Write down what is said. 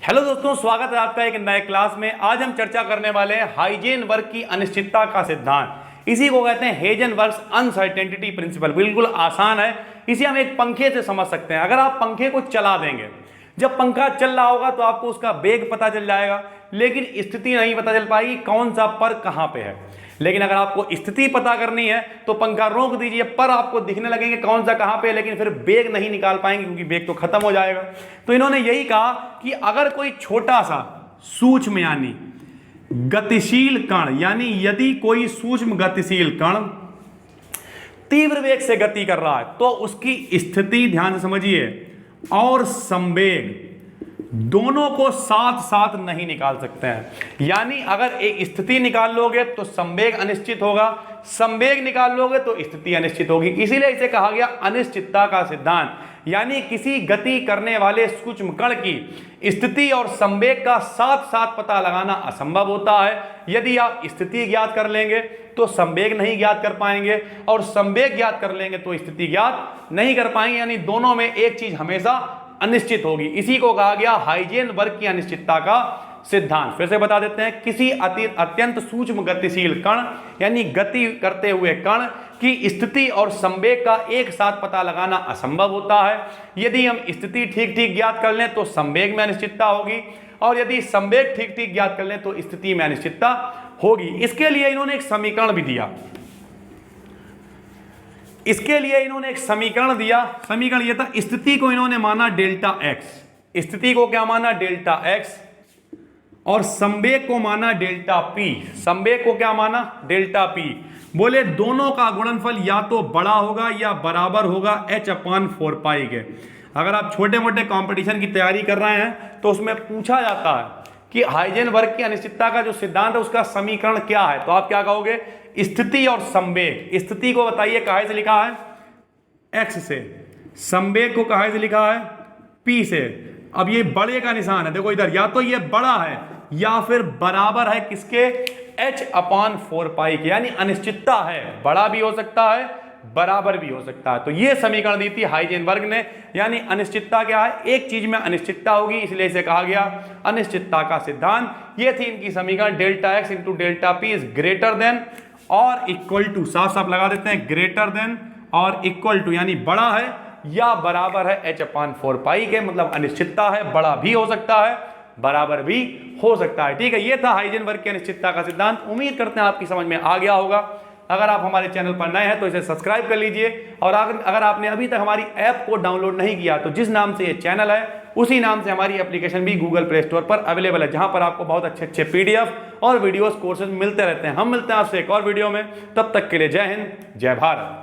Hello दोस्तों, स्वागत है आपका एक नए क्लास में। आज हम चर्चा करने वाले हैं हाइजेनबर्ग की अनिश्चितता का सिद्धांत। इसी को कहते हैं हेजनबर्ग्स अनसर्टेनिटी प्रिंसिपल। बिल्कुल आसान है, इसे हम एक पंखे से समझ सकते हैं। अगर आप पंखे को चला देंगे, जब पंखा चल रहा होगा तो आपको उसका वेग पता चल जाएगा, लेकिन स्थिति नहीं पता चल पाएगी कौन सा पर कहां पे है। लेकिन अगर आपको स्थिति पता करनी है तो पंखा रोक दीजिए, पर आपको दिखने लगेंगे कौन सा कहां पे है, लेकिन फिर वेग नहीं निकाल पाएंगे क्योंकि वेग तो खत्म हो जाएगा। तो इन्होंने यही कहा कि अगर कोई छोटा सा सूक्ष्म यानी गतिशील कण, यानी यदि कोई सूक्ष्म गतिशील कण तीव्र वेग से गति कर रहा है तो उसकी स्थिति, ध्यान से समझिए, और संवेग दोनों को साथ साथ नहीं निकाल सकते हैं। यानी अगर एक स्थिति निकाल लोगे तो संवेग अनिश्चित होगा, संवेग निकाल लोगे तो स्थिति अनिश्चित होगी। इसीलिए इसे कहा गया अनिश्चितता का सिद्धांत। यानी किसी गति करने वाले सूक्ष्म कण की स्थिति और संवेग का साथ साथ पता लगाना असंभव होता है। यदि आप स्थिति ज्ञात कर लेंगे तो संवेग नहीं ज्ञात कर पाएंगे, और संवेग ज्ञात कर लेंगे तो स्थिति ज्ञात नहीं कर पाएंगे। यानी दोनों में एक चीज हमेशा अनिश्चित होगी। इसी को कहा गया हाइजेनबर्ग की अनिश्चितता का सिद्धांत। फिर से बता देते हैं, किसी अत्यंत सूक्ष्म गतिशील कण यानी गति करते हुए कण की स्थिति और संवेग का एक साथ पता लगाना असंभव होता है। यदि हम स्थिति ठीक ठीक ज्ञात कर लें तो संवेग में अनिश्चितता होगी, और यदि संवेग ठीक ठीक ज्ञात कर लें तो स्थिति में अनिश्चितता होगी। इसके लिए इन्होंने एक समीकरण भी दिया। समीकरण यह था, स्थिति को इन्होंने माना डेल्टा एक्स। स्थिति को क्या माना? Delta x. और संवेग को माना डेल्टा पी। संवेग को क्या माना? Delta P. बोले दोनों का गुणनफल या तो बड़ा होगा या बराबर होगा h/4π के। अगर आप छोटे मोटे कंपटीशन की तैयारी कर रहे हैं तो उसमें पूछा जाता है कि हाइजेनबर्ग की अनिश्चितता का जो सिद्धांत है उसका समीकरण क्या है, तो आप क्या कहोगे? स्थिति और संवेग। स्थिति को बताइए काहे से लिखा है? x से। संवेग को काहे से लिखा है? p से। अब ये बड़े का निशान है, देखो इधर, या तो ये बड़ा है या फिर बराबर है किसके? h/4π के। यानी अनिश्चितता है, बड़ा भी हो सकता है बराबर भी हो सकता है। तो ये समीकरण दी थी हाइजेनबर्ग ने। यानी अनिश्चितता क्या है? एक चीज में अनिश्चितता होगी, इसलिए इसे कहा गया अनिश्चितता का सिद्धांत। ये थी इनकी समीकरण, delta x into delta P is greater than और इक्वल टू, साफ साफ लगा देते हैं, ग्रेटर देन और इक्वल टू, यानी बड़ा है या बराबर है h/4π के। मतलब अनिश्चितता है, बड़ा भी हो सकता है बराबर भी हो सकता है। ठीक है, ये था हाइजेनबर्ग की अनिश्चितता का सिद्धांत। उम्मीद करते हैं आपकी समझ में आ गया होगा। अगर आप हमारे चैनल पर नए हैं तो इसे सब्सक्राइब कर लीजिए, और अगर आपने अभी तक हमारी ऐप को डाउनलोड नहीं किया तो जिस नाम से ये चैनल है उसी नाम से हमारी एप्लीकेशन भी गूगल प्ले स्टोर पर अवेलेबल है, जहां पर आपको बहुत अच्छे अच्छे PDF और वीडियोस कोर्सेज मिलते रहते हैं। हम मिलते हैं आपसे एक और वीडियो में, तब तक के लिए जय हिंद, जय भारत।